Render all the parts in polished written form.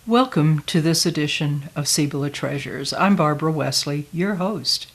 Welcome to this edition of Cibola Treasures. I'm Barbara Wesley, your host.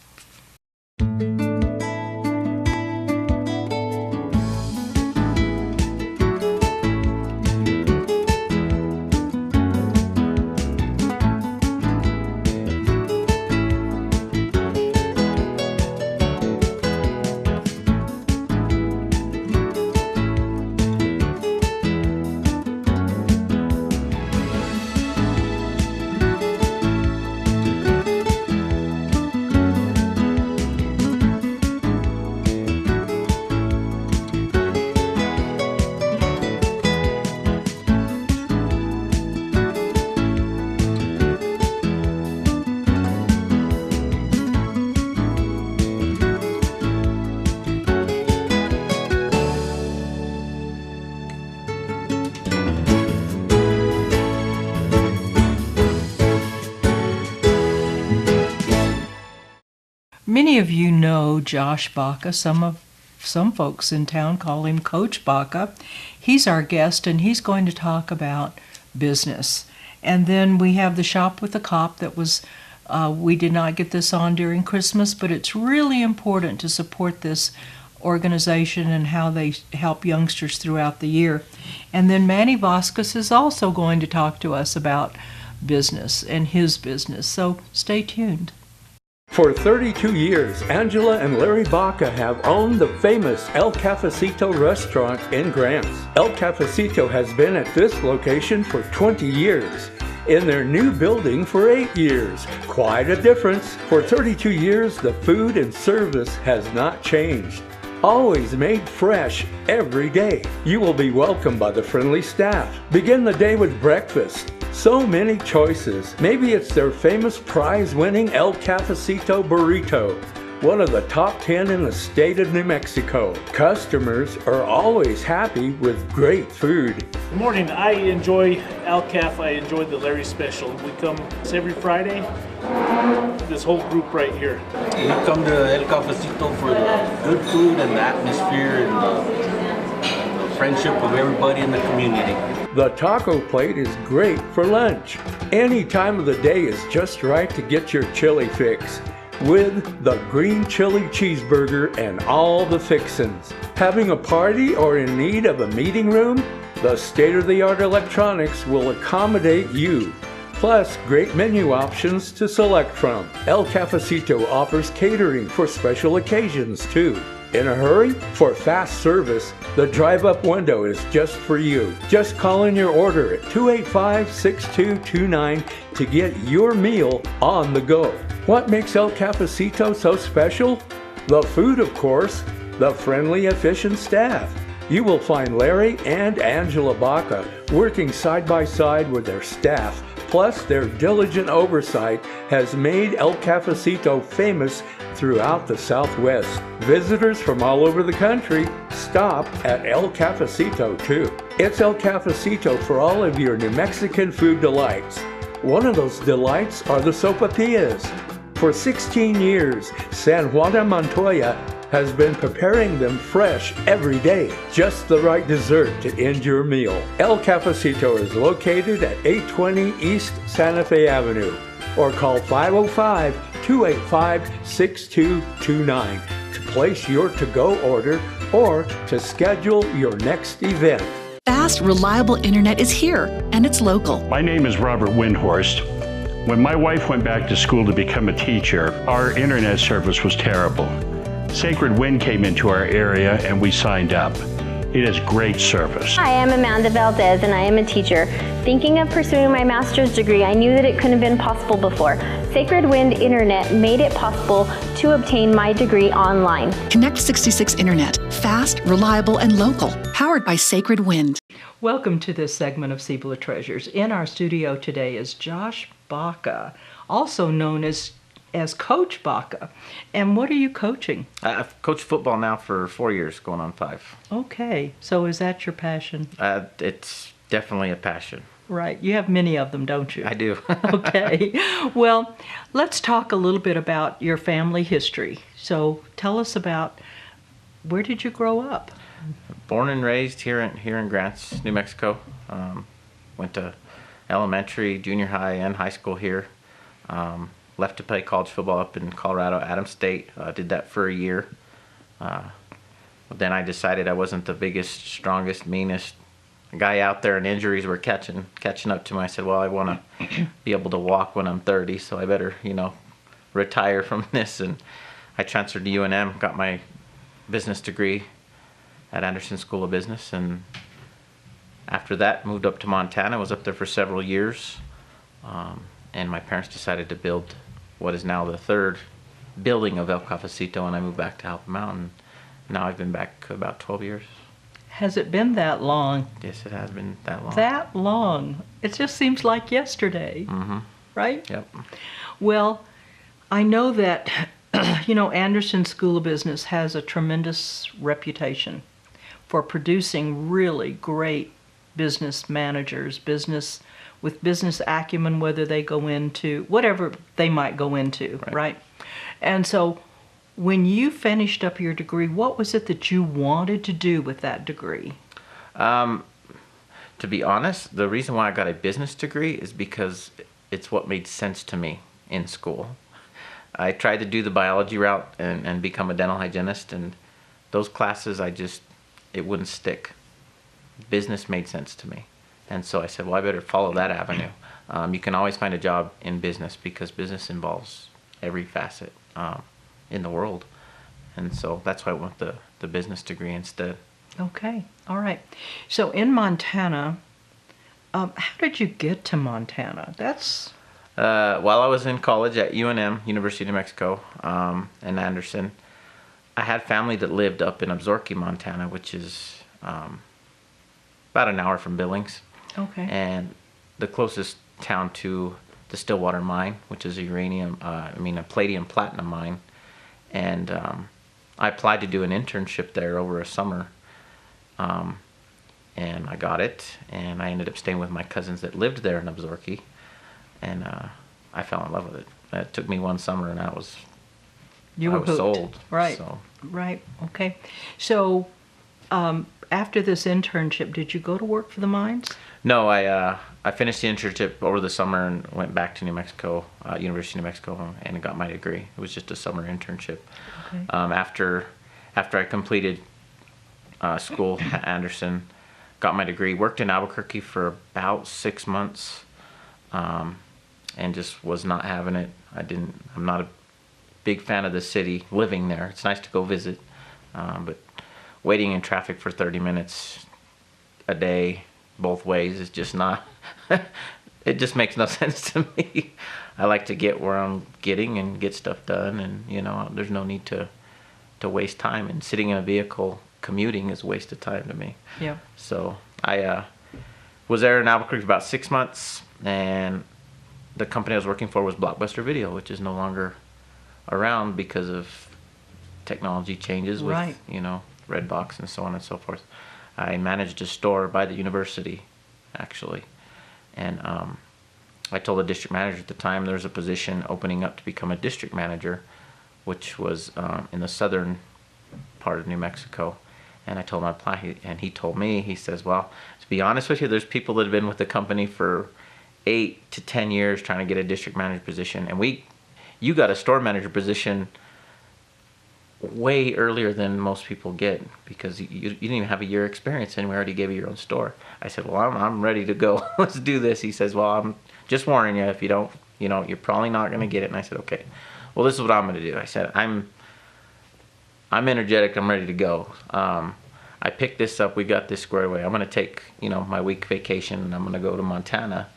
Many of you know Josh Baca. Some folks in town call him Coach Baca. He's our guest, and he's going to talk about business. And then we have the Shop with a Cop that was, we did not get this on during Christmas, but it's really important to support this organization and how they help youngsters throughout the year. And then Manny Vasquez is also going to talk to us about business and his business. So stay tuned. For 32 years, Angela and Larry Baca have owned the famous El Cafecito restaurant in Grants. El Cafecito has been at this location for 20 years. In their new building for 8 years. Quite a difference. For 32 years, the food and service has not changed. Always made fresh every day. You will be welcomed by the friendly staff. Begin the day with breakfast. So many choices. Maybe it's their famous prize-winning El Cafecito burrito, one of the top 10 in the state of New Mexico. Customers are always happy with great food. Good morning. I enjoy El Caf. I enjoy the Larry Special. We come every Friday. This whole group right here. We come to El Cafecito for the good food and the atmosphere and the friendship of everybody in the community. The taco plate is great for lunch. Any time of the day is just right to get your chili fix with the green chili cheeseburger and all the fixins. Having a party or in need of a meeting room? The state-of-the-art electronics will accommodate you. Plus, great menu options to select from. El Cafecito offers catering for special occasions too. In a hurry? For fast service, the drive-up window is just for you. Just call in your order at 285-6229 to get your meal on the go. What makes El Cafecito so special? The food, of course. The friendly, efficient staff. You will find Larry and Angela Baca working side by side with their staff. Plus, their diligent oversight has made El Cafecito famous throughout the Southwest. Visitors from all over the country stop at El Cafecito too. It's El Cafecito for all of your New Mexican food delights. One of those delights are the sopapillas. For 16 years, San Juan de Montoya has been preparing them fresh every day. Just the right dessert to end your meal. El Cafecito is located at 820 East Santa Fe Avenue or call 505-285-6229 to place your to-go order or to schedule your next event. Fast, reliable internet is here, and it's local. My name is Robert Windhorst. When my wife went back to school to become a teacher, our internet service was terrible. Sacred Wind came into our area and we signed up. It is great service. Hi, I'm Amanda Valdez and I am a teacher. Thinking of pursuing my master's degree, I knew that it couldn't have been possible before. Sacred Wind Internet made it possible to obtain my degree online. Connect 66 Internet. Fast, reliable, and local. Powered by Sacred Wind. Welcome to this segment of Cibola Treasures. In our studio today is Josh Baca, also known as Coach Baca. And what are you coaching? I've coached football now for 4 years, going on 5. Okay, so is that your passion? It's definitely a passion. Right, you have many of them, don't you? I do. Okay, well, let's talk a little bit about your family history. So tell us about, where did you grow up? Born and raised here in Grants, New Mexico. Went to elementary, junior high, and high school here. Left to play college football up in Colorado, Adams State. Did that for a year. But then I decided I wasn't the biggest, strongest, meanest guy out there, and injuries were catching up to me. I said, well, I want to be able to walk when I'm 30, so I better, retire from this. And I transferred to UNM, got my business degree at Anderson School of Business, and after that moved up to Montana. Was up there for several years, and my parents decided to build what is now the third building of El Cafecito, and I moved back to Alpha Mountain. Now I've been back about 12 years. Has it been that long? Yes, it has been that long. That long. It just seems like yesterday, right? Yep. Well, I know that, Anderson School of Business has a tremendous reputation for producing really great business managers, with business acumen, whether they go into whatever they might go into, right? And so when you finished up your degree, what was it that you wanted to do with that degree? To be honest, the reason why I got a business degree is because it's what made sense to me in school. I tried to do the biology route and become a dental hygienist, and those classes, it wouldn't stick. Business made sense to me. And so I said, well, I better follow that avenue. You can always find a job in business because business involves every facet in the world. And so that's why I went the business degree instead. Okay, all right. So in Montana, how did you get to Montana? While I was in college at UNM, University of New Mexico, in Anderson, I had family that lived up in Absaroka, Montana, which is about an hour from Billings. Okay. And the closest town to the Stillwater mine, which is a palladium platinum mine. And I applied to do an internship there over a summer. And I got it, and I ended up staying with my cousins that lived there in Absaroka. And I fell in love with it. It took me one summer, and I was hooked. sold. Right. So. Right. Okay. So after this internship, did you go to work for the mines? No, I finished the internship over the summer and went back to New Mexico, University of New Mexico, and got my degree. It was just a summer internship. Okay. After I completed school at Anderson, got my degree, worked in Albuquerque for about 6 months, and just was not having it. I'm not a big fan of the city, living there. It's nice to go visit, but waiting in traffic for 30 minutes a day, both ways, is just not, it just makes no sense to me. I like to get where I'm getting and get stuff done, and there's no need to waste time, and sitting in a vehicle commuting is a waste of time to me. Yeah. So I was there in Albuquerque for about 6 months, and the company I was working for was Blockbuster Video, which is no longer around because of technology changes with Right. Redbox and so on and so forth. I managed a store by the university, actually, and I told the district manager at the time there was a position opening up to become a district manager, which was in the southern part of New Mexico, and I told him I'd apply, and he told me, he says, well, to be honest with you, there's people that have been with the company for 8 to 10 years trying to get a district manager position, and you got a store manager position way earlier than most people get, because you didn't even have a year experience and we already gave you your own store. I said, well, I'm ready to go. Let's do this. He says, well, I'm just warning you, if you don't, you're probably not going to get it. And I said, okay, well, this is what I'm going to do. I said, I'm energetic. I'm ready to go. I picked this up. We got this squared away. I'm going to take, my week vacation, and I'm going to go to Montana,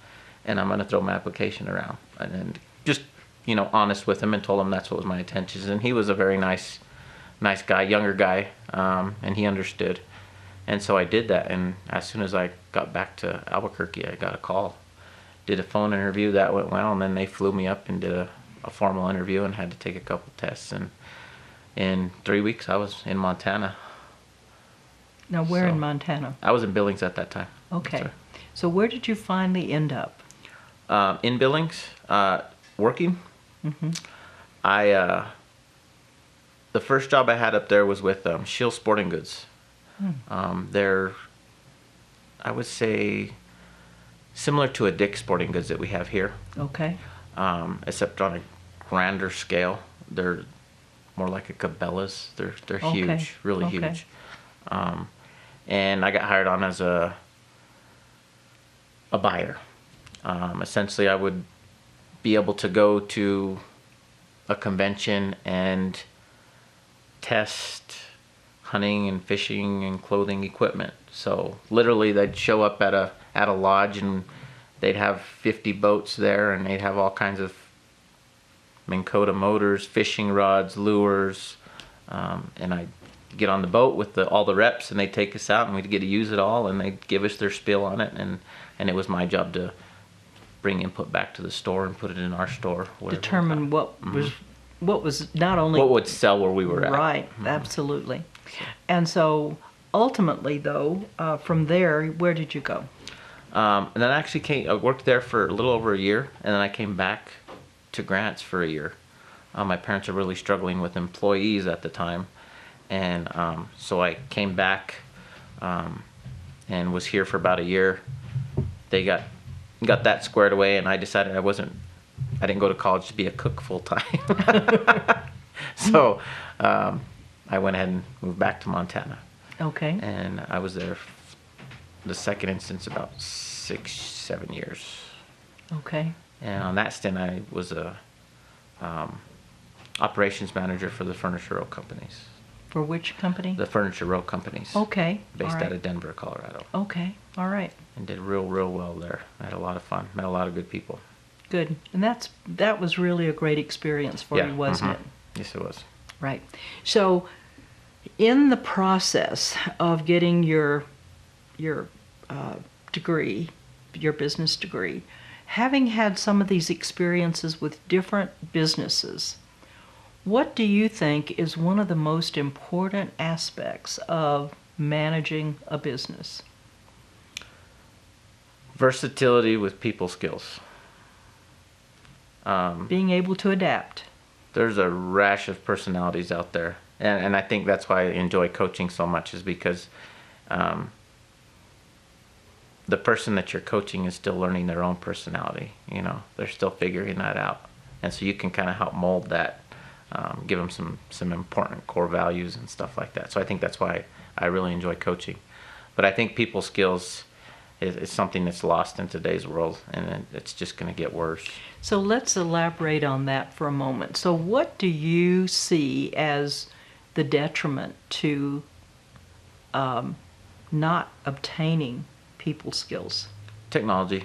and I'm going to throw my application around. And then just, honest with him, and told him that's what was my intentions. And he was a very nice guy, younger guy, and he understood. And so I did that, and as soon as I got back to Albuquerque, I got a call. Did a phone interview, that went well, and then they flew me up and did a formal interview and had to take a couple tests, and in 3 weeks I was in Montana. Now, where in Montana? I was in Billings at that time. Okay. Sorry. So where did you finally end up? In Billings, working. Mm-hmm. The first job I had up there was with Shield Sporting Goods. They're, I would say, similar to a Dick's Sporting Goods that we have here, Okay. except on a grander scale. They're more like a Cabela's. They're Okay. huge, really Okay. huge. And I got hired on as a buyer. Essentially, I would be able to go to a convention and test hunting and fishing and clothing equipment. So literally, they'd show up at a lodge and they'd have 50 boats there, and they'd have all kinds of Minn Kota motors, fishing rods, lures, and I'd get on the boat with all the reps, and they'd take us out, and we'd get to use it all, and they'd give us their spiel on it, and it was my job to bring input back to the store and put it in our store. Determine what was not only what would sell where we were at. right, absolutely. And so ultimately, though, from there, where did you go? And then I worked there for a little over a year, and then I came back to Grants for a year. My parents were really struggling with employees at the time, and so I came back and was here for about a year. They got that squared away, and I decided I didn't go to college to be a cook full time. So I went ahead and moved back to Montana. Okay. And I was there the second instance about 6-7 years. Okay. And on that stint, I was a operations manager for the furniture row companies. For which company? The furniture row companies. Okay. Based all right. out of Denver, Colorado. Okay. All right. And did real well there. I had a lot of fun. Met a lot of good people. Good. And that was really a great experience for you, wasn't it? Yes, it was. Right. So, in the process of getting your degree, your business degree, having had some of these experiences with different businesses, what do you think is one of the most important aspects of managing a business? Versatility with people skills. Being able to adapt. There's a rash of personalities out there. And I think that's why I enjoy coaching so much, is because the person that you're coaching is still learning their own personality. You know, they're still figuring that out. And so you can kind of help mold that, give them some important core values and stuff like that. So I think that's why I really enjoy coaching. But I think people skills is something that's lost in today's world, and it's just going to get worse. So let's elaborate on that for a moment. So what do you see as the detriment to not obtaining people skills? Technology.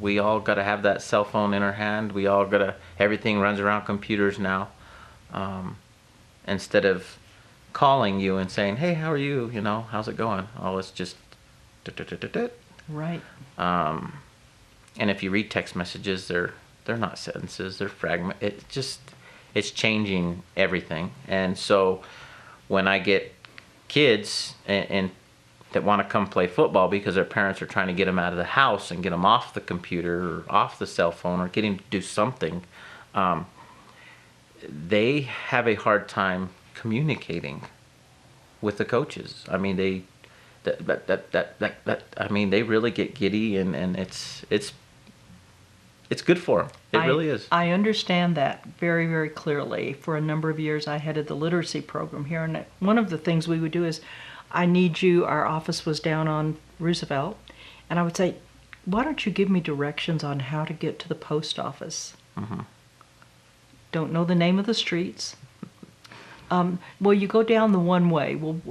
We all got to have that cell phone in our hand. We all got to, everything runs around computers now. Instead of calling you and saying, hey, how are you? You know, how's it going? Oh, it's just Right. And if you read text messages, they're not sentences, they're fragment. It's changing everything. And so when I get kids and that want to come play football because their parents are trying to get them out of the house and get them off the computer or off the cell phone or get them to do something, they have a hard time communicating with the coaches. I mean, they really get giddy, and it's good for them. It really is. I understand that very, very clearly. For a number of years, I headed the literacy program here, and one of the things we would do is, I need you, our office was down on Roosevelt, and I would say, why don't you give me directions on how to get to the post office? Mm-hmm. Don't know the name of the streets. Well, you go down the one way. Well,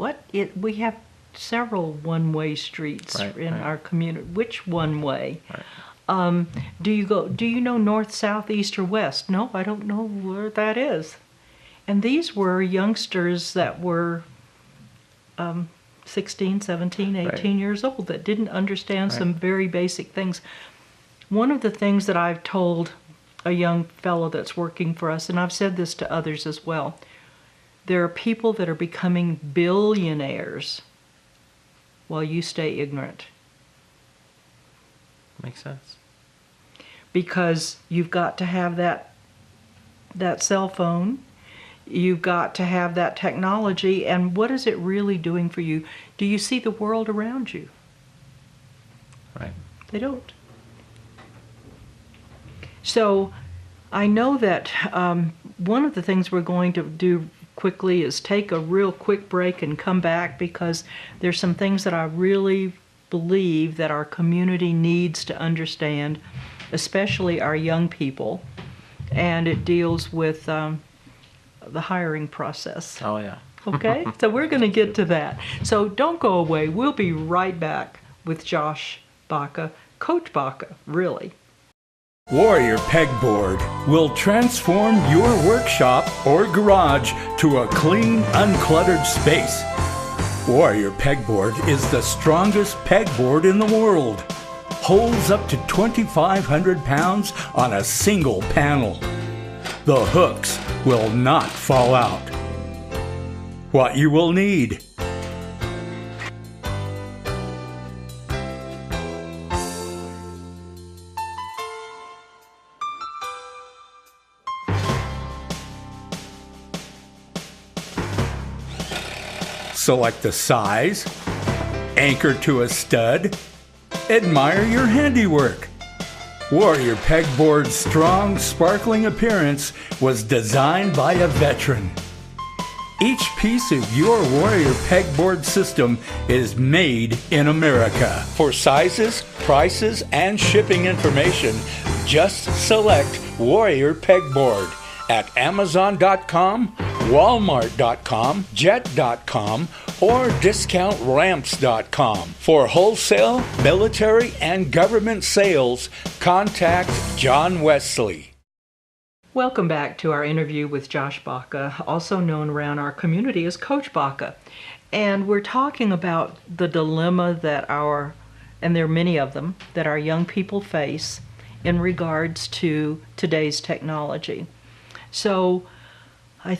we have several one-way streets in our community. Which one way? Right. Do you know north, south, east, or west? No, I don't know where that is. And these were youngsters that were 16, 17, 18 years old that didn't understand some very basic things. One of the things that I've told a young fellow that's working for us, and I've said this to others as well, there are people that are becoming billionaires while you stay ignorant. Makes sense. Because you've got to have that cell phone, you've got to have that technology, and what is it really doing for you? Do you see the world around you? Right. They don't. So I know that one of the things we're going to do quickly is take a real quick break and come back, because there's some things that I really believe that our community needs to understand, especially our young people, and it deals with the hiring process. Oh, yeah. Okay? So we're going to get to that. So don't go away. We'll be right back with Josh Baca, Coach Baca, really. Warrior Pegboard will transform your workshop or garage to a clean, uncluttered space. Warrior Pegboard is the strongest pegboard in the world. Holds up to 2,500 pounds on a single panel. The hooks will not fall out. What you will need: select the size, anchor to a stud, admire your handiwork. Warrior Pegboard's strong, sparkling appearance was designed by a veteran. Each piece of your Warrior Pegboard system is made in America. For sizes, prices, and shipping information, just select Warrior Pegboard at Amazon.com, Walmart.com, Jet.com, or DiscountRamps.com. For wholesale, military, and government sales, contact John Wesley. Welcome back to our interview with Josh Baca, also known around our community as Coach Baca. And we're talking about the dilemma that and there are many of them, that our young people face in regards to today's technology. So I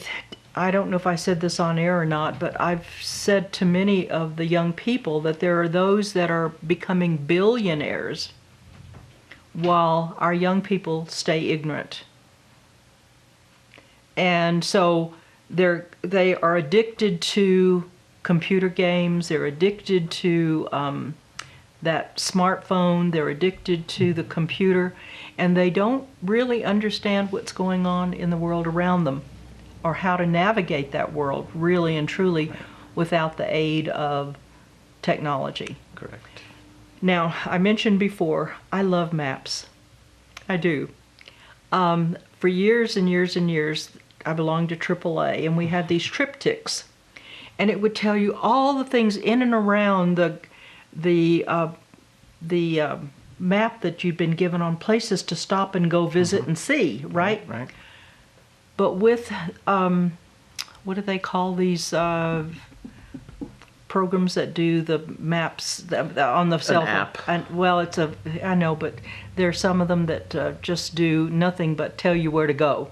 don't know if I said this on air or not, but I've said to many of the young people that there are those that are becoming billionaires while our young people stay ignorant. And so they are addicted to computer games, they're addicted to that smartphone, they're addicted to the computer, and they don't really understand what's going on in the world around them, or how to navigate that world really and truly without the aid of technology. Correct. Now, I mentioned before, I love maps. I do. For years and years and years, I belonged to AAA, and we had these triptychs, and it would tell you all the things in and around the map that you'd been given on places to stop and go visit and see, right? Right. But with, what do they call these programs that do the maps on the cell phone? App. Well, I know, but there are some of them that just do nothing but tell you where to go.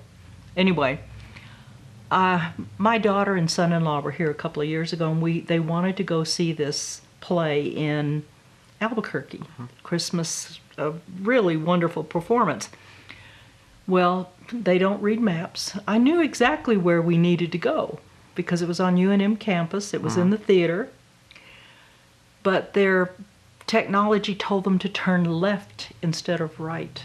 Anyway, my daughter and son-in-law were here a couple of years ago, and they wanted to go see this play in Albuquerque. Christmas, a really wonderful performance. Well, they don't read maps. I knew exactly where we needed to go because it was on UNM campus. It was in the theater. But their technology told them to turn left instead of right.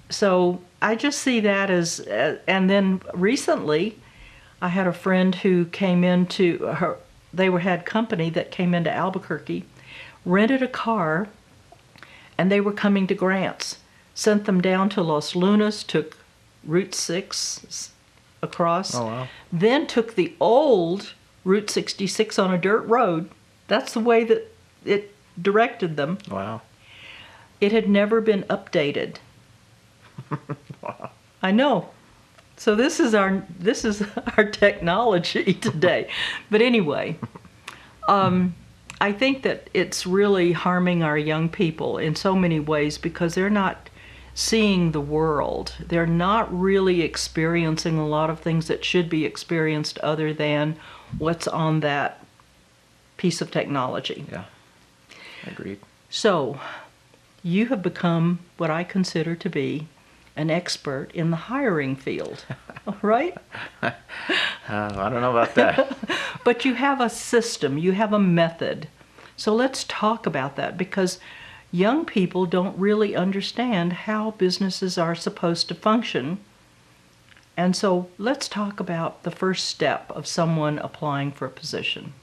So I just see that as, and then recently I had a friend who came into had company that came into Albuquerque, rented a car, and they were coming to Grants. Sent them down to Los Lunas, took Route 6 across, then took the old Route 66 on a dirt road. That's the way that it directed them. Wow. It had never been updated. Wow. I know. So this is our technology today. But anyway, I think that it's really harming our young people in so many ways because they're not seeing the world. They're not really experiencing a lot of things that should be experienced other than what's on that piece of technology. Yeah, agreed. So you have become what I consider to be an expert in the hiring field, right? I don't know about that. But you have a system, you have a method. So let's talk about that, because young people don't really understand how businesses are supposed to function. And so let's talk about the first step of someone applying for a position.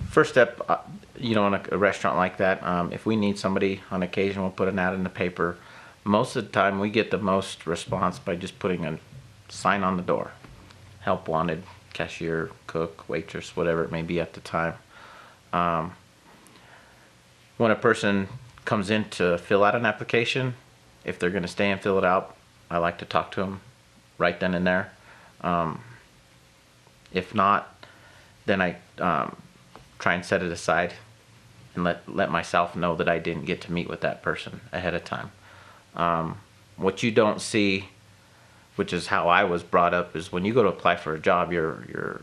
First step, in a restaurant like that, if we need somebody, on occasion we'll put an ad in the paper. Most of the time we get the most response by just putting a sign on the door. Help wanted, cashier, cook, waitress, whatever it may be at the time. When a person comes in to fill out an application, if they're going to stay and fill it out, I like to talk to them right then and there. If not, then I try and set it aside and let myself know that I didn't get to meet with that person ahead of time. What you don't see, which is how I was brought up, is when you go to apply for a job, you're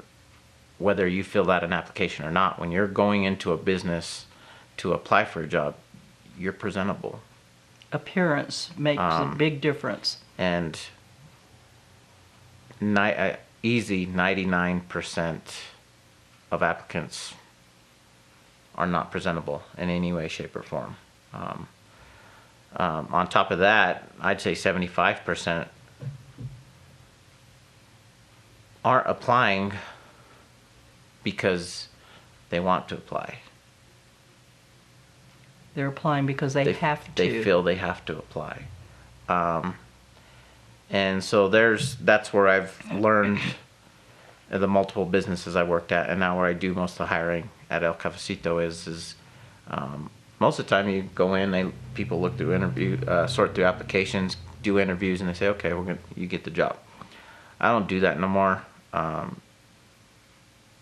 whether you fill out an application or not, when you're going into a business to apply for a job, you're presentable. Appearance makes a big difference. And easy 99% of applicants are not presentable in any way, shape, or form. On top of that, I'd say 75% aren't applying because they want to apply. They're applying because they have to. They feel they have to apply. And so that's where I've learned the multiple businesses I worked at, and now where I do most of the hiring at El Cafecito is most of the time you go in, people look through sort through applications, do interviews, and they say, okay, you get the job. I don't do that no more.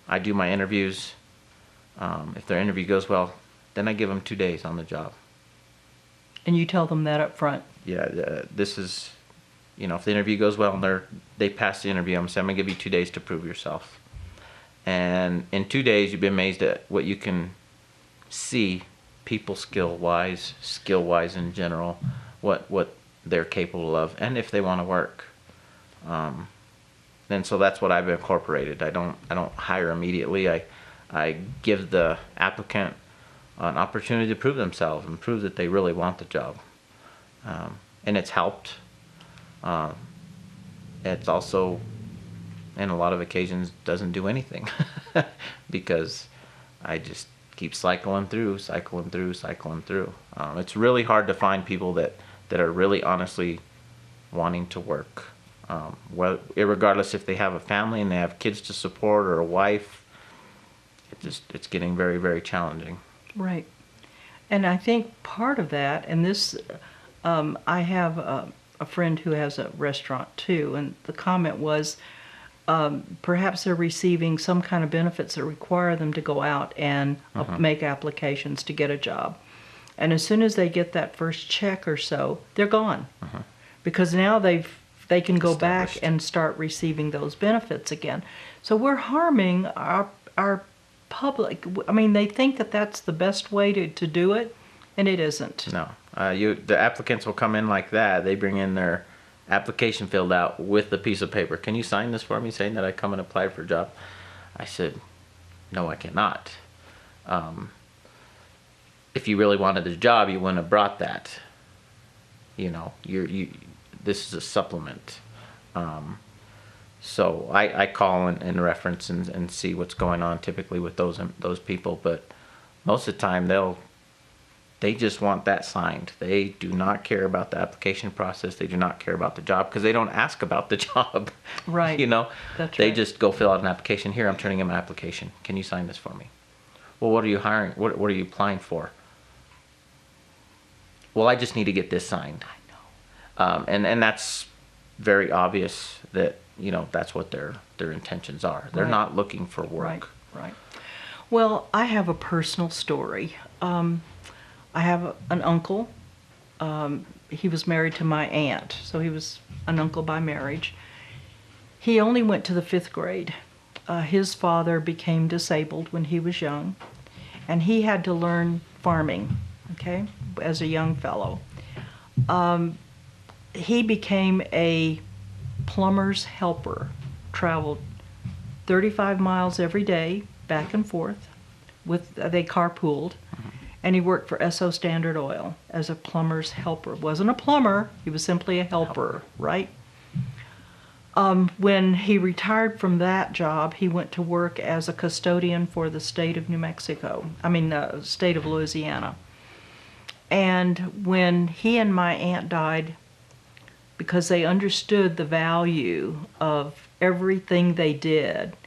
I do my interviews. If their interview goes well, then I give them 2 days on the job. And you tell them that up front? Yeah, this is, if the interview goes well and they pass the interview, I'm going to give you 2 days to prove yourself. And in 2 days, you'd be amazed at what you can see, people skill-wise in general, what they're capable of, and if they want to work. And so that's what I've incorporated. I don't hire immediately. I give the applicant an opportunity to prove themselves and prove that they really want the job. And it's helped. It's also, in a lot of occasions, doesn't do anything because I just keep cycling through. It's really hard to find people that are really honestly wanting to work. Regardless if they have a family and they have kids to support or a wife, it's getting very, very challenging. Right. And I think part of that, and this, I have a friend who has a restaurant too, and the comment was perhaps they're receiving some kind of benefits that require them to go out and make applications to get a job. And as soon as they get that first check or so, they're gone. Because now they can go back and start receiving those benefits again. So we're harming our public. I mean, they think that that's the best way to do it, and it isn't. No. The applicants will come in like that. They bring in their application filled out with a piece of paper. Can you sign this for me saying that I come and apply for a job? I said, no, I cannot. If you really wanted the job, you wouldn't have brought that. This is a supplement. So I call and reference and see what's going on typically with those people, but most of the time they just want that signed. They do not care about the application process. They do not care about the job because they don't ask about the job. Right. That's They right. just go fill out an application. Here, I'm turning in my application. Can you sign this for me? Well, what are you hiring? What are you applying for? Well, I just need to get this signed. I know. And that's very obvious that that's what their intentions are. They're not looking for work. Right. Well, I have a personal story. I have an uncle. He was married to my aunt, so he was an uncle by marriage. He only went to the 5th grade. His father became disabled when he was young, and he had to learn farming, as a young fellow. he became a plumber's helper, traveled 35 miles every day, back and forth. They carpooled, and he worked for Esso Standard Oil as a plumber's helper. Wasn't a plumber, he was simply a helper, right? When he retired from that job, he went to work as a custodian for the state of state of Louisiana. And when he and my aunt died, because they understood the value of everything they did,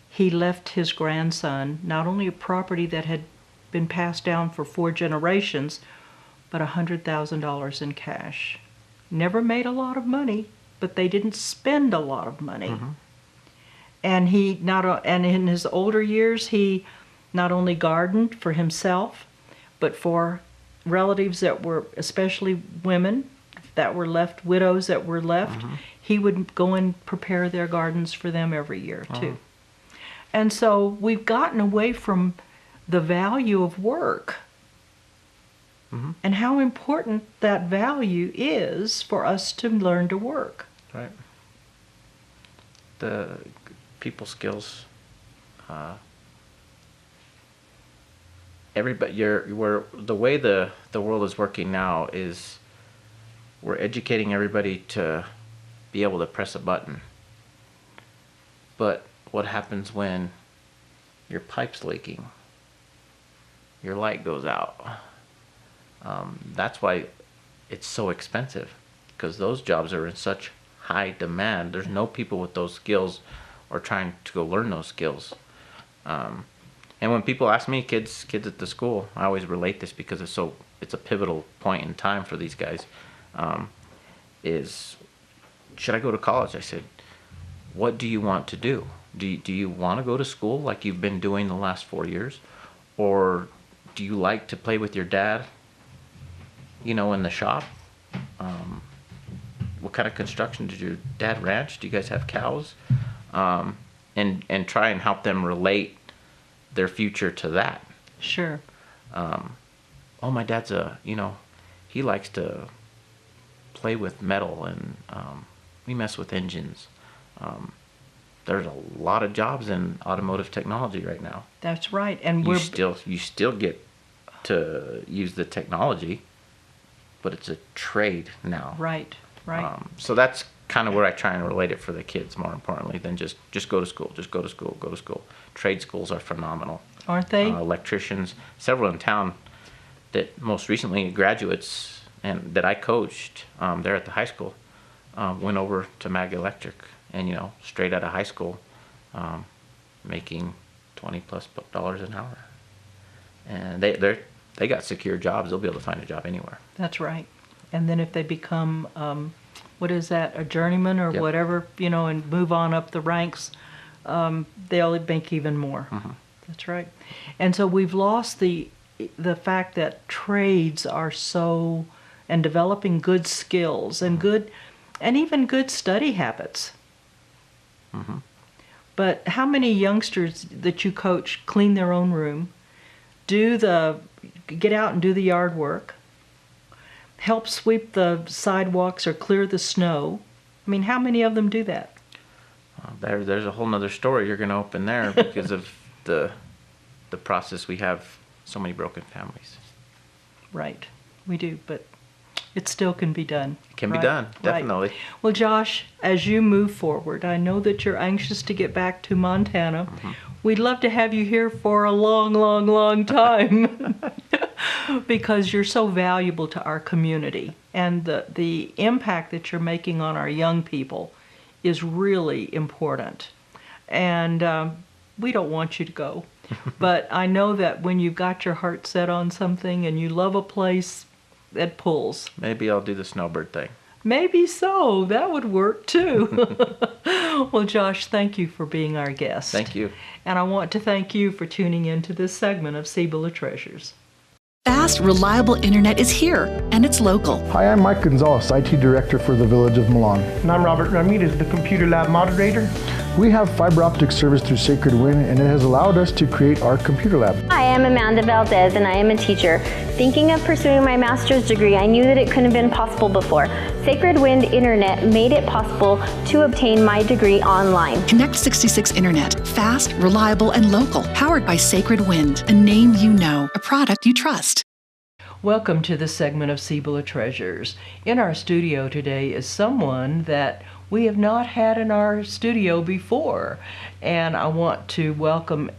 he left his grandson not only a property that had been passed down for 4 generations, but $100,000 in cash. Never made a lot of money, but they didn't spend a lot of money. And and in his older years, he not only gardened for himself, but for relatives that were, especially women that were left, widows that were left, he would go and prepare their gardens for them every year too. And so we've gotten away from the value of work and how important that value is for us to learn to work. Right. The people skills. Everybody, the way the world is working now is we're educating everybody to be able to press a button. But what happens when your pipe's leaking? Your light goes out. That's why it's so expensive, because those jobs are in such high demand. There's no people with those skills or trying to go learn those skills. And when people ask me, kids at the school, I always relate this because it's a pivotal point in time for these guys. Is should I go to college? I said, what do you want to do? Do you want to go to school like you've been doing the last 4 years? Or do you like to play with your dad, in the shop? What kind of construction did your dad ranch? Do you guys have cows? And try and help them relate their future to that. Sure. My dad's he likes to play with metal and we mess with engines. There's a lot of jobs in automotive technology right now. That's right. And you still get to use the technology, but it's a trade now. Right. So that's kind of where I try and relate it for the kids, more importantly than just go to school. Just go to school. Trade schools are phenomenal. Aren't they? Electricians, several in town that most recently graduates and that I coached there at the high school went over to Mag Electric and, straight out of high school making $20+ an hour. And they got secure jobs. They'll be able to find a job anywhere. That's right. And then if they become, a journeyman or whatever, and move on up the ranks, they'll make even more. That's right. And so we've lost the fact that trades are and developing good skills and even good study habits. But how many youngsters that you coach clean their own room, get out and do the yard work, help sweep the sidewalks or clear the snow? I mean, how many of them do that? There's a whole nother story you're going to open there because of the process. We have so many broken families. Right, we do, but it still can be done. It can be done, definitely. Right. Well, Josh, as you move forward, I know that you're anxious to get back to Montana. We'd love to have you here for a long, long, long time because you're so valuable to our community. And the impact that you're making on our young people is really important. And we don't want you to go. But I know that when you've got your heart set on something and you love a place, it pulls. Maybe I'll do the snowbird thing. Maybe so. That would work too. Well, Josh, thank you for being our guest. Thank you. And I want to thank you for tuning in to this segment of Cibola Treasures. Fast, reliable internet is here, and it's local. Hi, I'm Mike Gonzalez, IT Director for the Village of Milan. And I'm Robert Ramirez, the Computer Lab Moderator. We have fiber optic service through Sacred Wind, and it has allowed us to create our computer lab. Hi, I'm Amanda Valdez, and I am a teacher. Thinking of pursuing my master's degree, I knew that it couldn't have been possible before. Sacred Wind Internet made it possible to obtain my degree online. Connect 66 Internet. Fast, reliable, and local. Powered by Sacred Wind. A name you know. A product you trust. Welcome to this segment of Cibola Treasures. In our studio today is someone that we have not had in our studio before. And I want to welcome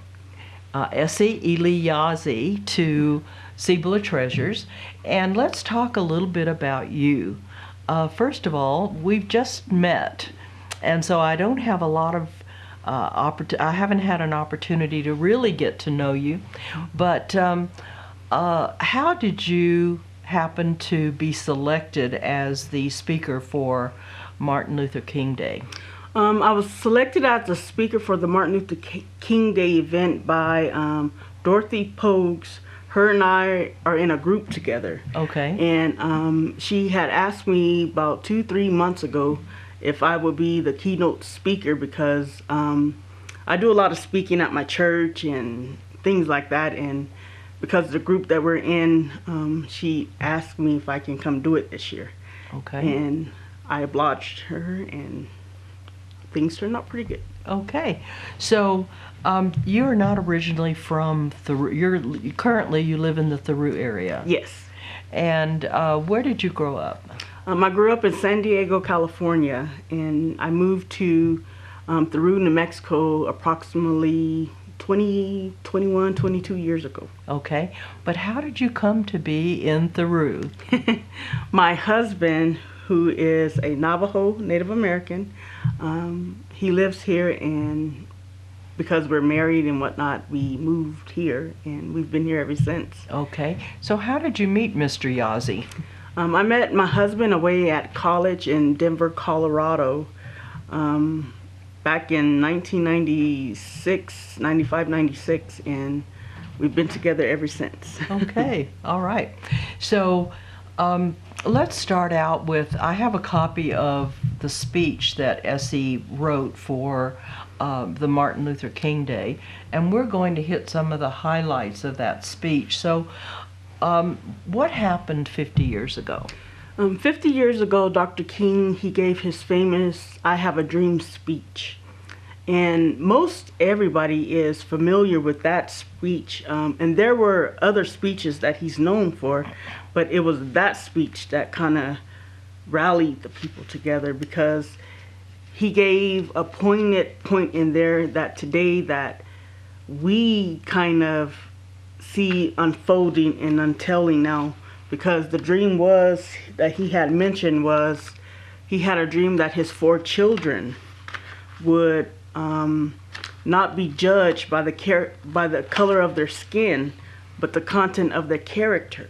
Essie Eliazi to Cibola Treasures. And let's talk a little bit about you. First of all, we've just met. And so I don't have a lot of I haven't had an opportunity to really get to know you. But how did you happen to be selected as the speaker for Martin Luther King Day? I was selected as the speaker for the Martin Luther King Day event by Dorothy Pogues. Her and I are in a group together. Okay. And she had asked me about 2-3 months ago if I would be the keynote speaker, because I do a lot of speaking at my church and things like that. And because the group that we're in, she asked me if I can come do it this year. Okay. And I obliged her, and things turned out pretty good. Okay. So you're not originally from Thoreau. Currently you live in the Thoreau area. Yes. And where did you grow up? I grew up in San Diego, California, and I moved to Thoreau, New Mexico approximately 22 years ago. Okay. But how did you come to be in Thoreau? My husband, who is a Navajo Native American, he lives here, and because we're married and whatnot, we moved here, and we've been here ever since. Okay. So how did you meet Mr. Yazzie? I met my husband away at college in Denver, Colorado, back in 1996, 95, 96, and we've been together ever since. Okay. All right. So let's start out with, I have a copy of the speech that Essie wrote for the Martin Luther King Day, and we're going to hit some of the highlights of that speech. So what happened 50 years ago? 50 years ago, Dr. King, he gave his famous I Have a Dream speech. And most everybody is familiar with that speech. And there were other speeches that he's known for, but it was that speech that kind of rallied the people together, because he gave a poignant point in there that today that we kind of see unfolding and untelling now. Because the dream was that he had mentioned was he had a dream that his 4 children would not be judged by the color of their skin, but the content of their character.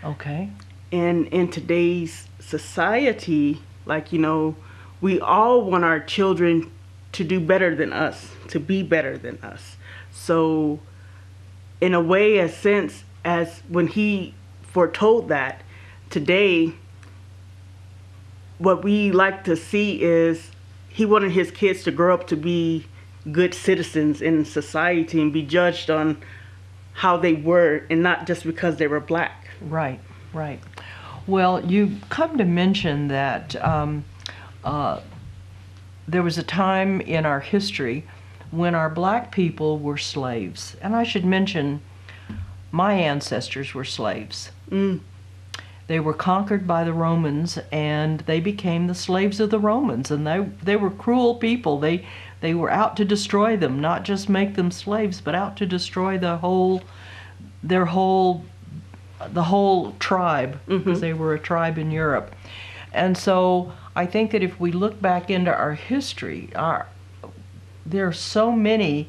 Okay. And in today's society, like, you know, we all want our children to do better than us, to be better than us. So in a way, a sense, as when he foretold that, today what we like to see is he wanted his kids to grow up to be good citizens in society and be judged on how they were, and not just because they were black. Right, right. Well, you come to mention that there was a time in our history when our black people were slaves. And I should mention, my ancestors were slaves. They were conquered by the Romans, and they became the slaves of the Romans. And they were cruel people. They were out to destroy them, not just make them slaves, but out to destroy the whole tribe, because they were a tribe in Europe. And so I think that if we look back into our history, there are so many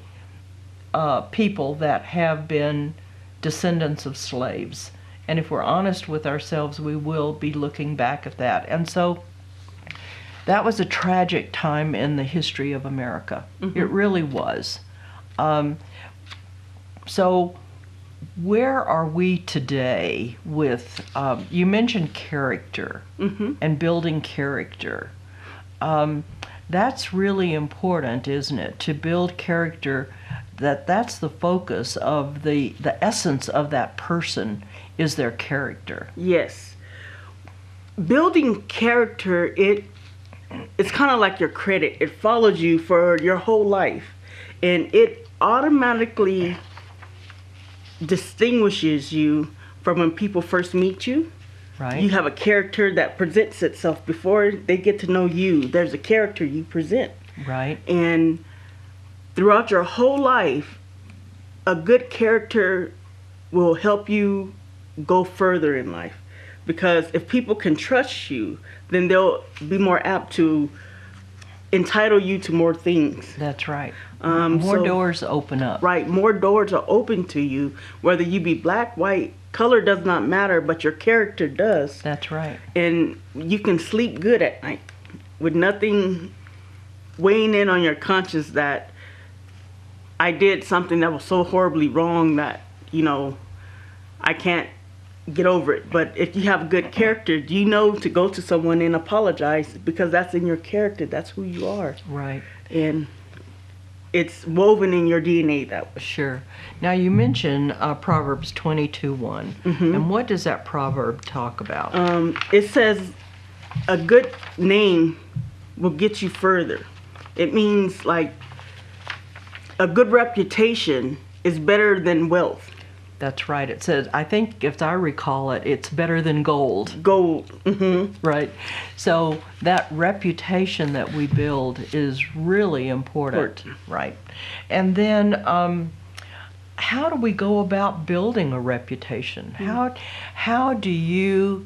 people that have been descendants of slaves. And if we're honest with ourselves, we will be looking back at that. And so that was a tragic time in the history of America. It really was. So where are we today with, you mentioned character and building character. That's really important, isn't it? To build character, that's the focus of the essence of that person is their character. Yes. Building character, it's kind of like your credit. It follows you for your whole life, and it automatically distinguishes you from when people first meet you. Right. You have a character that presents itself before they get to know you. There's a character you present. Right. And throughout your whole life, a good character will help you go further in life. Because if people can trust you, then they'll be more apt to entitle you to more things. That's right. More doors open up. Right. More doors are open to you, whether you be black, white, color does not matter, but your character does. That's right. And you can sleep good at night with nothing weighing in on your conscience that I did something that was so horribly wrong that, I can't get over it. But if you have a good character, you know to go to someone and apologize because that's in your character. That's who you are. Right. And it's woven in your DNA that way. Sure. Now you mentioned Proverbs 22:1. And what does that proverb talk about? It says a good name will get you further. It means like a good reputation is better than wealth. That's right. It says, I think if I recall it, it's better than gold. Gold. Right. So that reputation that we build is really important. Right. And then how do we go about building a reputation? How do you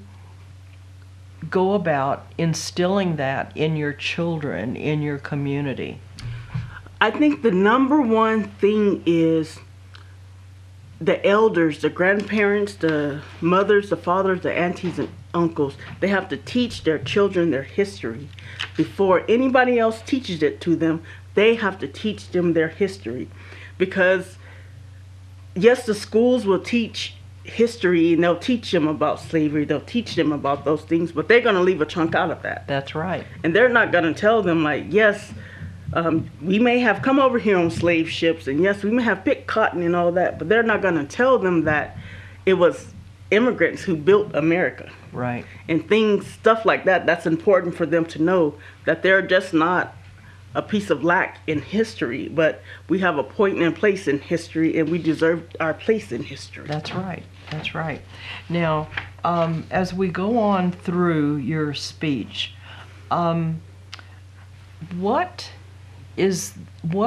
go about instilling that in your children, in your community? I think the number one thing is the elders, the grandparents, the mothers, the fathers, the aunties and uncles. They have to teach their children their history. Before anybody else teaches it to them, they have to teach them their history. Because yes, the schools will teach history and they'll teach them about slavery, they'll teach them about those things, but they're going to leave a chunk out of that. That's right. And they're not going to tell them like, yes, we may have come over here on slave ships, and yes, we may have picked cotton and all that, but they're not going to tell them that it was immigrants who built America. Right. And stuff like that, that's important for them to know, that they're just not a piece of lack in history, but we have a point and place in history, and we deserve our place in history. That's right. That's right. Now, as we go on through your speech, what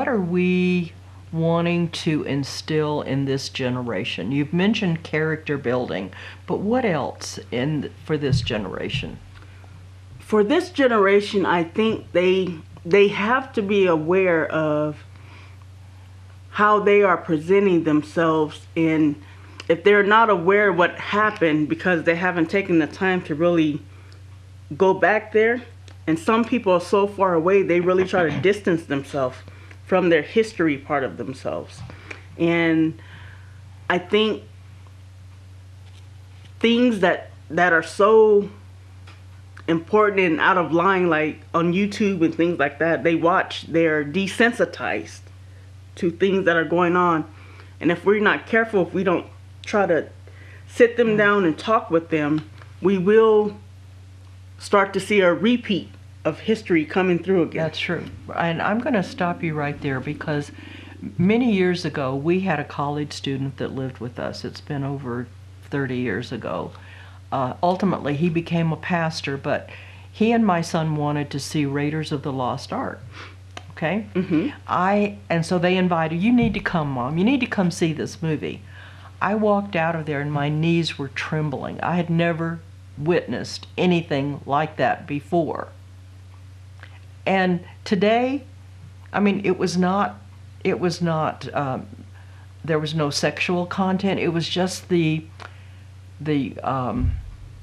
are we wanting to instill in this generation? You've mentioned character building, but what else for this generation? For this generation, I think they have to be aware of how they are presenting themselves, and if they're not aware of what happened because they haven't taken the time to really go back there. And some people are so far away, they really try to distance themselves from their history part of themselves. And I think things that are so important and out of line, like on YouTube and things like that, they watch, they're desensitized to things that are going on. And if we're not careful, if we don't try to sit them down and talk with them, we will start to see a repeat of history coming through again. That's true. And I'm going to stop you right there because many years ago we had a college student that lived with us. It's been over 30 years ago. Ultimately he became a pastor, but he and my son wanted to see Raiders of the Lost Ark. Okay? And so they invited, you need to come, Mom. You need to come see this movie. I walked out of there and my knees were trembling. I had never witnessed anything like that before. And today, I mean, there was no sexual content. It was just the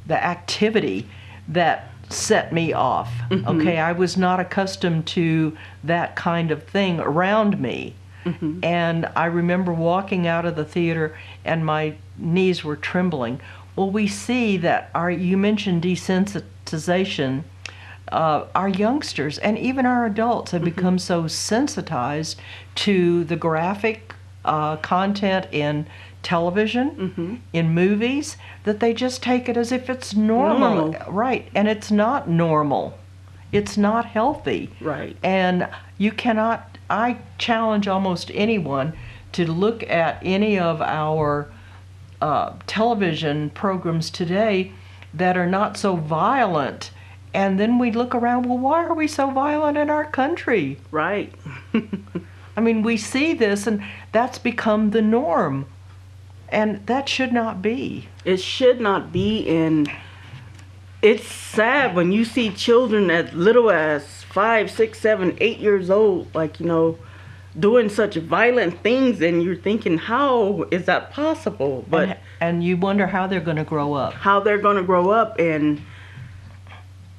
activity that set me off. Okay, I was not accustomed to that kind of thing around me. And I remember walking out of the theater and my knees were trembling. Well, we see that you mentioned desensitization. our youngsters and even our adults have become so sensitized to the graphic content in television, in movies, that they just take it as if it's normal. Right, and it's not normal. It's not healthy. Right. And you cannot, I challenge almost anyone to look at any of our television programs today that are not so violent. And then we look around, well, why are we so violent in our country? Right. I mean, we see this and that's become the norm. And that should not be. It should not be, and it's sad when you see children as little as 5, 6, 7, 8 years old, like, you know, doing such violent things, and you're thinking, how is that possible? But and you wonder how they're going to grow up. How they're going to grow up, and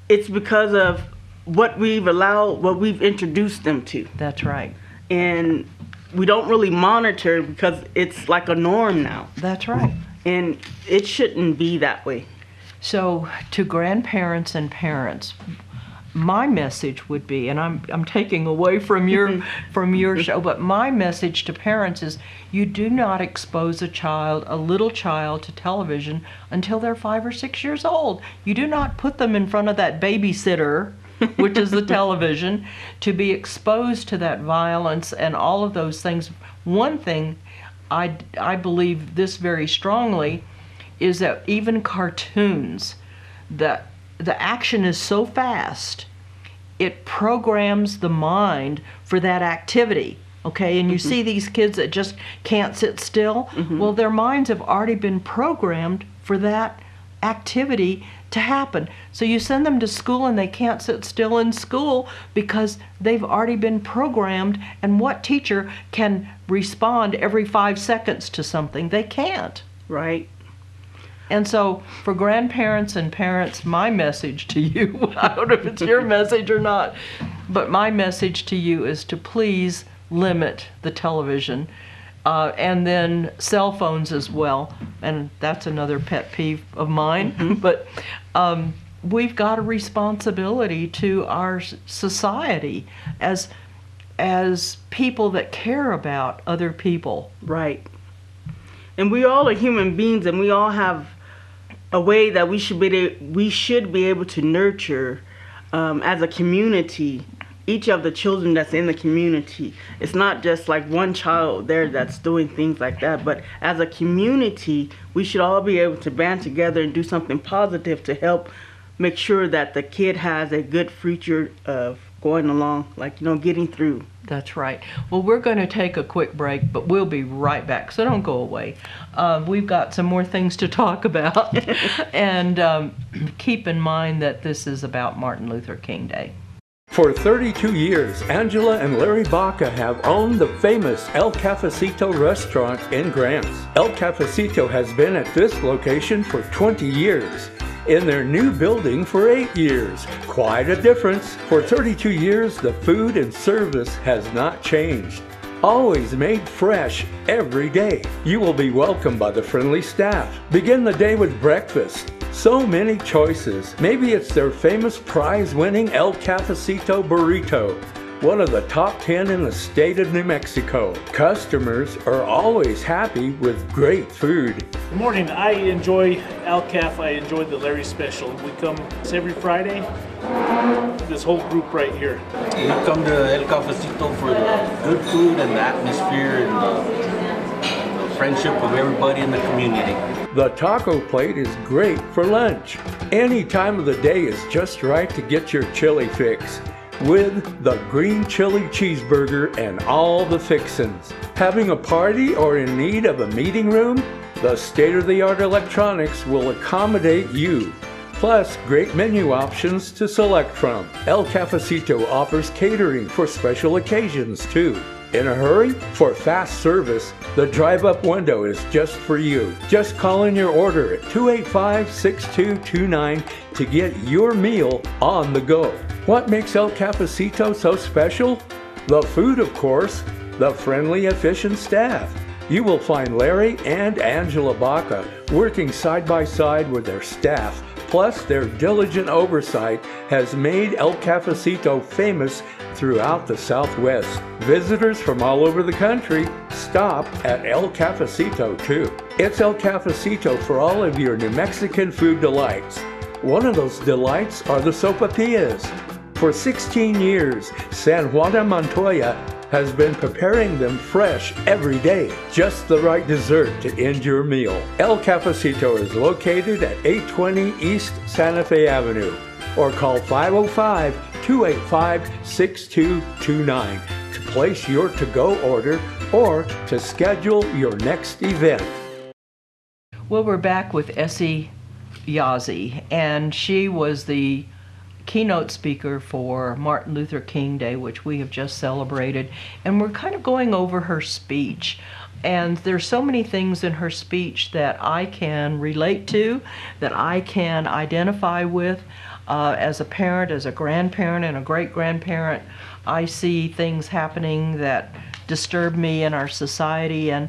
it's because of what we've allowed, what we've introduced them to. That's right. And we don't really monitor because it's like a norm now. That's right. And it shouldn't be that way. So to grandparents and parents, my message would be, and I'm taking away from your show, but my message to parents is you do not expose a little child to television until they're 5 or 6 years old. You do not put them in front of that babysitter, which is the television, to be exposed to that violence and all of those things. One thing I believe this very strongly is that even cartoons, the action is so fast, it programs the mind for that activity. Okay, and you see these kids that just can't sit still. Well, their minds have already been programmed for that activity to happen. So you send them to school and they can't sit still in school because they've already been programmed. And what teacher can respond every 5 seconds to something? They can't. Right. And so for grandparents and parents, my message to you, I don't know if it's your message or not, but my message to you is to please limit the television. And then cell phones as well, and that's another pet peeve of mine. But we've got a responsibility to our society as people that care about other people. Right. And we all are human beings, and we all have a way that we should be able to nurture as a community each of the children that's in the community. It's not just like one child there that's doing things like that, but as a community, we should all be able to band together and do something positive to help make sure that the kid has a good future of going along, like, you know, getting through. That's right. Well, we're going to take a quick break, but we'll be right back, so don't go away. We've got some more things to talk about, and keep in mind that this is about Martin Luther King Day. For 32 years, Angela and Larry Baca have owned the famous El Cafecito restaurant in Grants. El Cafecito has been at this location for 20 years. In their new building for 8 years. Quite a difference. For 32 years, the food and service has not changed. Always made fresh every day. You will be welcomed by the friendly staff. Begin the day with breakfast. So many choices. Maybe it's their famous prize-winning El Cafecito burrito, one of the top 10 in the state of New Mexico. Customers are always happy with great food. Good morning. I enjoy Al Caf. I enjoy the Larry Special. We come every Friday. This whole group right here. We come to El Cafecito for the good food and the atmosphere and the friendship of everybody in the community. The taco plate is great for lunch. Any time of the day is just right to get your chili fix with the green chili cheeseburger and all the fixins. Having a party or in need of a meeting room? The state-of-the-art electronics will accommodate you. Plus, great menu options to select from. El Cafecito offers catering for special occasions too. In a hurry? For fast service, the drive-up window is just for you. Just call in your order at 285-6229 to get your meal on the go. What makes El Cafecito so special? The food, of course, the friendly, efficient staff. You will find Larry and Angela Baca working side by side with their staff, Plus, their diligent oversight has made El Cafecito famous throughout the Southwest. Visitors from all over the country stop at El Cafecito too. It's El Cafecito for all of your New Mexican food delights. One of those delights are the sopapillas. For 16 years, San Juana Montoya has been preparing them fresh every day. Just the right dessert to end your meal. El Cafecito is located at 820 East Santa Fe Avenue, or call 505-285-6229 to place your to-go order or to schedule your next event. Well, we're back with Essie Yazzie, and she was the keynote speaker for Martin Luther King Day, which we have just celebrated, and we're kind of going over her speech. And there's so many things in her speech that I can relate to, that I can identify with. As a parent, as a grandparent, and a great-grandparent, I see things happening that disturb me in our society, and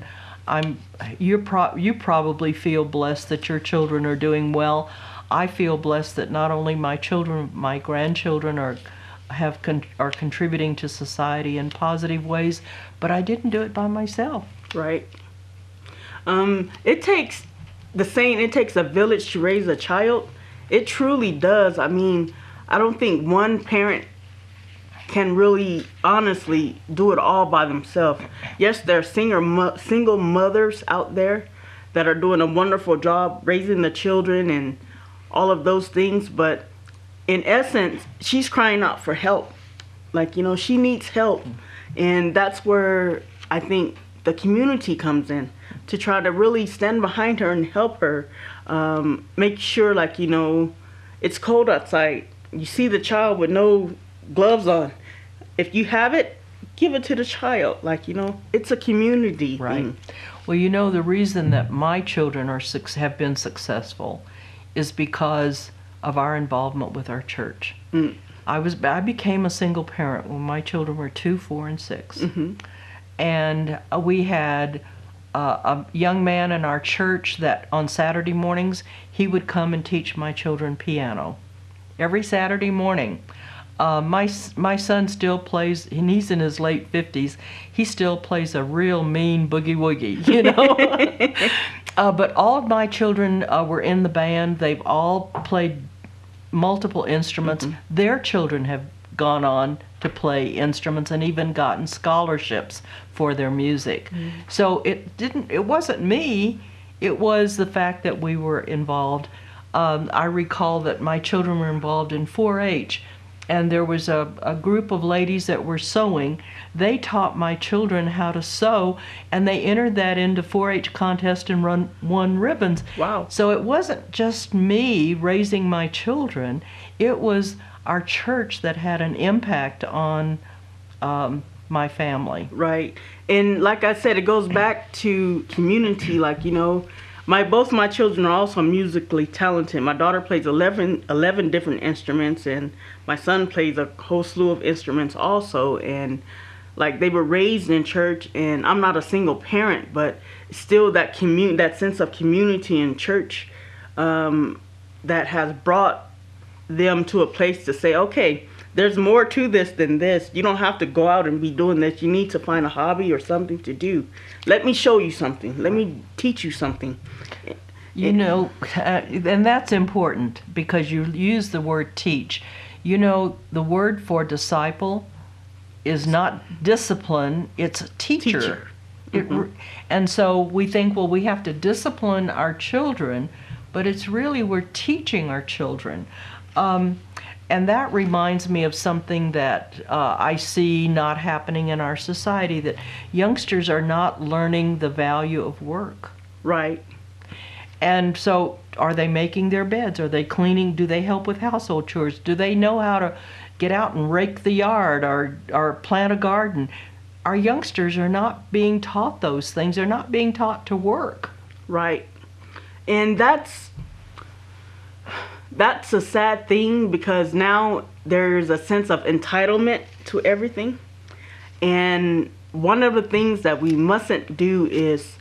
you probably feel blessed that your children are doing well. I feel blessed that not only my children, my grandchildren are contributing to society in positive ways, but I didn't do it by myself. Right. It takes the saying, it takes a village to raise a child. It truly does. I mean, I don't think one parent can really honestly do it all by themselves. Yes, there are single mothers out there that are doing a wonderful job raising the children and all of those things, but in essence, she's crying out for help. Like, she needs help. And that's where I think the community comes in to try to really stand behind her and help her. Make sure, it's cold outside. You see the child with no gloves on. If you have it, give it to the child. It's a community thing. Well, the reason that my children have been successful is because of our involvement with our church. I became a single parent when my children were 2, 4, and 6. Mm-hmm. And we had a young man in our church that on Saturday mornings, he would come and teach my children piano. Every Saturday morning. My son still plays, and he's in his late 50s, he still plays a real mean boogie-woogie, But all of my children were in the band. They've all played multiple instruments. Mm-hmm. Their children have gone on to play instruments and even gotten scholarships for their music. Mm-hmm. So it wasn't me, it was the fact that we were involved. I recall that my children were involved in 4-H, and there was a group of ladies that were sewing. They taught my children how to sew, and they entered that into 4-H contest and won ribbons. Wow. So it wasn't just me raising my children, it was our church that had an impact on my family. Right. And like I said, it goes back to community. Both my children are also musically talented. My daughter plays 11 different instruments, and my son plays a whole slew of instruments also. And they were raised in church, and I'm not a single parent, but still that sense of community in church that has brought them to a place to say, okay, there's more to this than this. You don't have to go out and be doing this. You need to find a hobby or something to do. Let me show you something. Let me teach you something. And that's important because you use the word teach. The word for disciple is not discipline, it's teacher. Mm-hmm. And so we think, well, we have to discipline our children, but it's really we're teaching our children. And that reminds me of something that I see not happening in our society, that youngsters are not learning the value of work. Right. And so are they making their beds? Are they cleaning? Do they help with household chores? Do they know how to get out and rake the yard or plant a garden? Our youngsters are not being taught those things. They're not being taught to work. Right. And that's a sad thing, because now there's a sense of entitlement to everything. And one of the things that we mustn't do is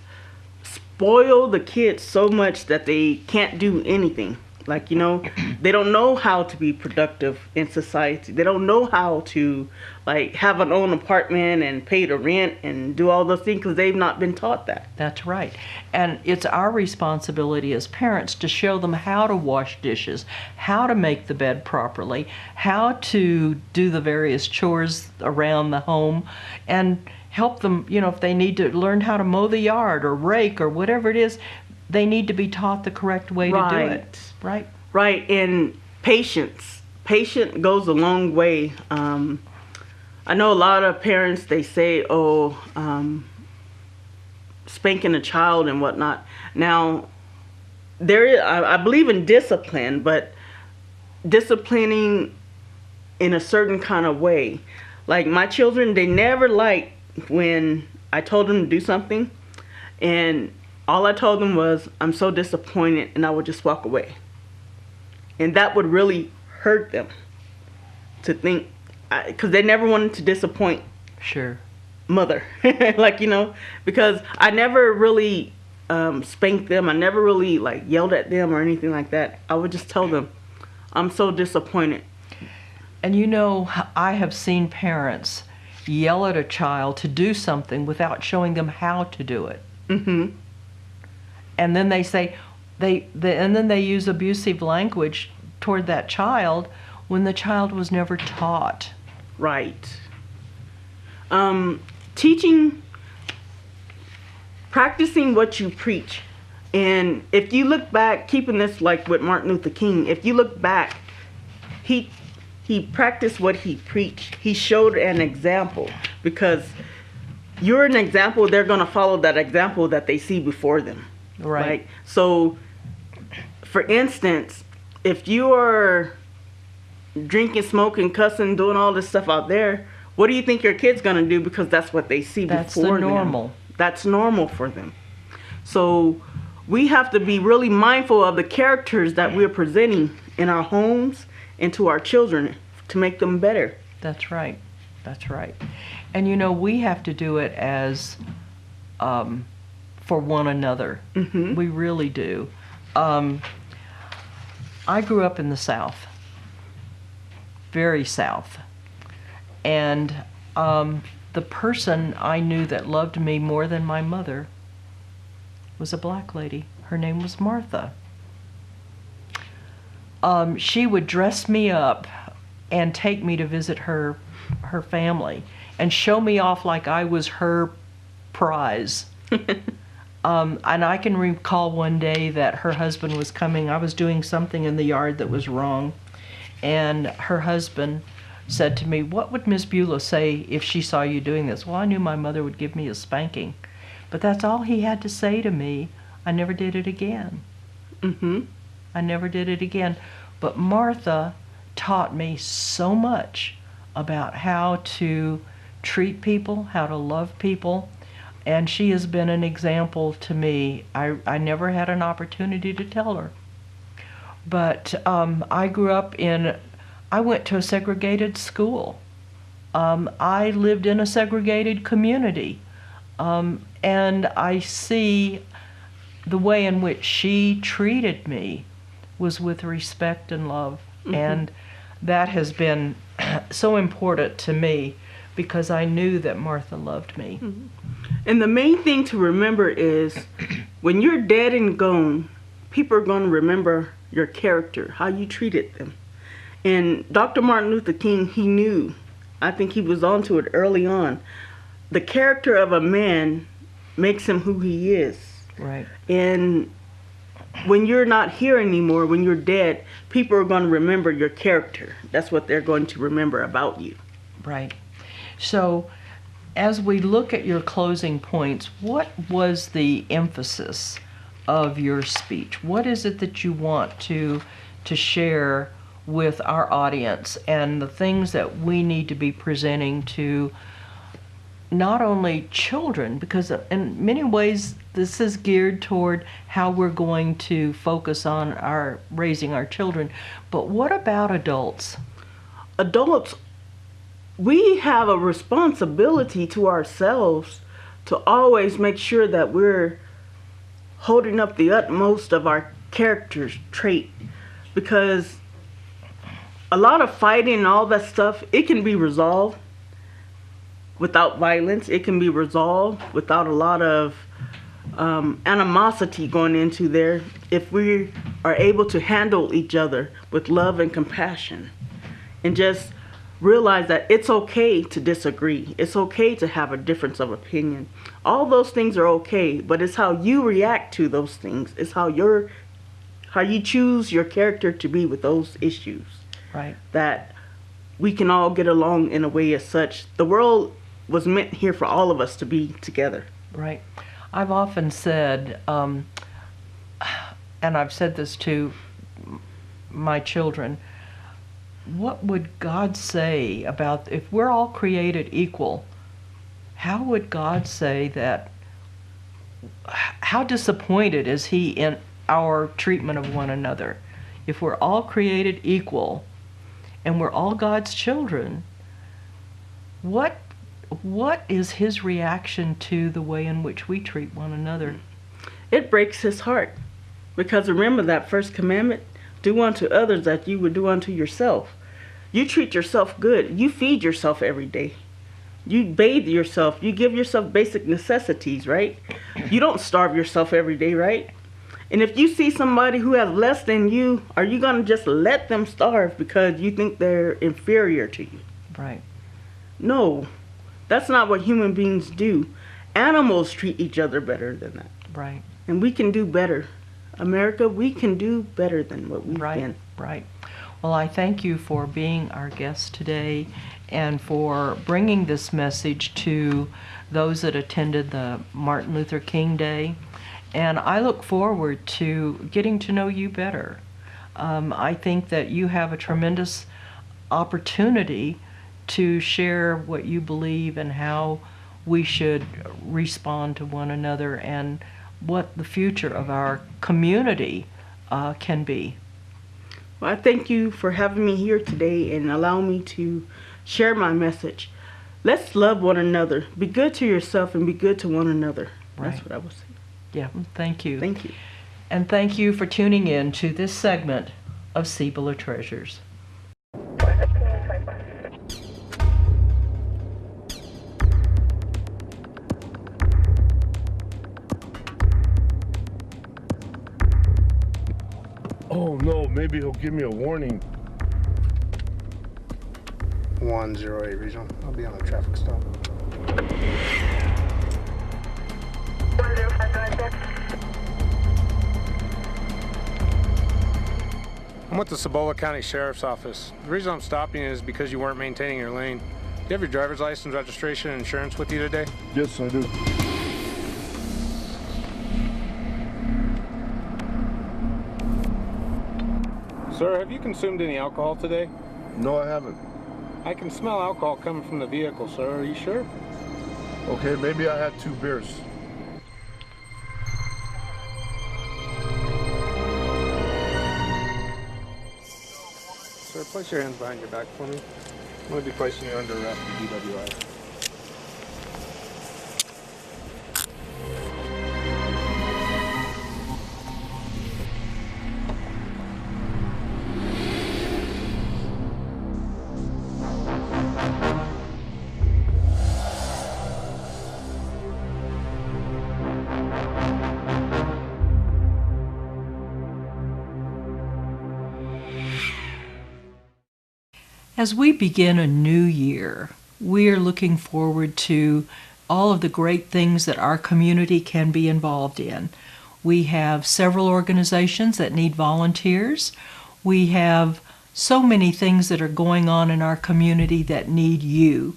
spoil the kids so much that they can't do anything. Like, you know, they don't know how to be productive in society. They don't know how to, like, have an own apartment and pay the rent and do all those things because they've not been taught that. That's right. And it's our responsibility as parents to show them how to wash dishes, how to make the bed properly, how to do the various chores around the home, and help them, you know, if they need to learn how to mow the yard or rake or whatever it is, they need to be taught the correct way to do it. Right. Right. And patience. Patience goes a long way. I know a lot of parents, they say, oh, spanking a child and whatnot. Now, there is, I believe in discipline, but disciplining in a certain kind of way. Like my children, they never liked when I told them to do something, and all I told them was, I'm so disappointed, and I would just walk away. And that would really hurt them to think, because they never wanted to disappoint Sure. mother. Like, you know, because I never really spanked them. I never really, like, yelled at them or anything like that. I would just tell them, I'm so disappointed. And you know, I have seen parents yell at a child to do something without showing them how to do it. Mm-hmm. And then they say, and then they use abusive language toward that child when the child was never taught. Right. Teaching, practicing what you preach. And if you look back, keeping this like with Martin Luther King, if you look back, he practiced what he preached. He showed an example, because you're an example, they're going to follow that example that they see before them. Right. So, for instance, if you are drinking, smoking, cussing, doing all this stuff out there, what do you think your kid's going to do? Because that's what they see before them. That's the normal. That's normal for them. So we have to be really mindful of the characters that we're presenting in our homes and to our children to make them better. That's right. That's right. And you know, we have to do it as for one another. Mm-hmm. We really do. I grew up in the South, very South. And the person I knew that loved me more than my mother was a black lady. Her name was Martha. She would dress me up and take me to visit her family and show me off like I was her prize. And I can recall one day that her husband was coming. I was doing something in the yard that was wrong, and her husband said to me, "What would Miss Beulah say if she saw you doing this?" Well, I knew my mother would give me a spanking, but that's all he had to say to me. I never did it again. Mm-hmm. I never did it again. But Martha taught me so much about how to treat people, how to love people, and she has been an example to me. I never had an opportunity to tell her. But I grew up I went to a segregated school. I lived in a segregated community. And I see the way in which she treated me was with respect and love. Mm-hmm. And that has been so important to me because I knew that Martha loved me. Mm-hmm. And the main thing to remember is when you're dead and gone, people are going to remember your character, how you treated them. And Dr. Martin Luther King, he knew, I think he was onto it early on, the character of a man makes him who he is. Right. And when you're not here anymore, when you're dead, people are going to remember your character. That's what they're going to remember about you. Right. So as we look at your closing points, what was the emphasis of your speech? What is it that you want to share with our audience and the things that we need to be presenting to not only children, because in many ways this is geared toward how we're going to focus on raising our children, but what about adults? Adults, we have a responsibility to ourselves to always make sure that we're holding up the utmost of our character's trait. because a lot of fighting and all that stuff, it can be resolved without violence. It can be resolved without a lot of animosity going into there if we are able to handle each other with love and compassion and just realize that it's okay to disagree. It's okay to have a difference of opinion. All those things are okay, but it's how you react to those things. It's how you choose your character to be with those issues. Right. That we can all get along in a way as such. The world was meant here for all of us to be together. Right. I've often said, and I've said this to my children, what would God say about, if we're all created equal, how would God say that, how disappointed is he in our treatment of one another? If we're all created equal and we're all God's children, what is his reaction to the way in which we treat one another? It breaks his heart, because remember that first commandment, do unto others that you would do unto yourself. You treat yourself good. You feed yourself every day. You bathe yourself. You give yourself basic necessities, right? You don't starve yourself every day, right? And if you see somebody who has less than you, are you going to just let them starve because you think they're inferior to you? Right. No, that's not what human beings do. Animals treat each other better than that. Right. And we can do better. America, we can do better than what we've been. Right. Well, I thank you for being our guest today and for bringing this message to those that attended the Martin Luther King Day. And I look forward to getting to know you better. I think that you have a tremendous opportunity to share what you believe and how we should respond to one another and what the future of our community can be. Well, I thank you for having me here today and allowing me to share my message. Let's love one another. Be good to yourself and be good to one another. Right. That's what I would say. Yeah, thank you. Thank you. And thank you for tuning in to this segment of Cibola Treasures. Oh no, maybe he'll give me a warning. 108 regional. I'll be on a traffic stop. I'm with the Cibola County Sheriff's Office. The reason I'm stopping you is because you weren't maintaining your lane. Do you have your driver's license, registration, and insurance with you today? Yes, I do. Sir, have you consumed any alcohol today? No, I haven't. I can smell alcohol coming from the vehicle, sir. Are you sure? Okay, maybe I had 2 beers. Sir, place your hands behind your back for me. I'm going to be placing you under arrest for DWI. As we begin a new year, we are looking forward to all of the great things that our community can be involved in. We have several organizations that need volunteers. We have so many things that are going on in our community that need you.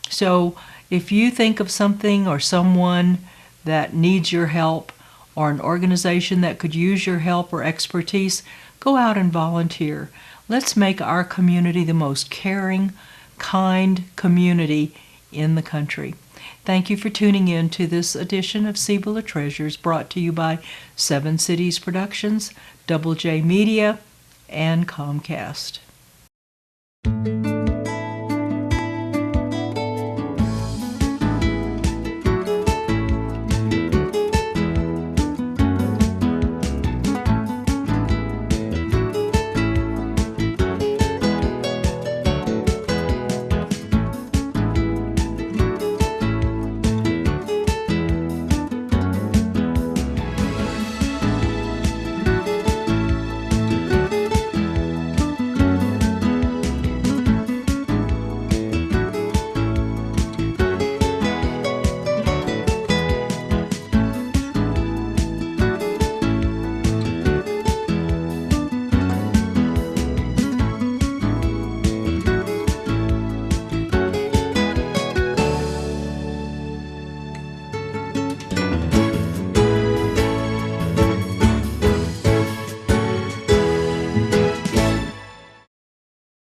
So if you think of something or someone that needs your help or an organization that could use your help or expertise, go out and volunteer. Let's make our community the most caring, kind community in the country. Thank you for tuning in to this edition of Cibola Treasures, brought to you by 7 Cities Productions, Double J Media, and Comcast.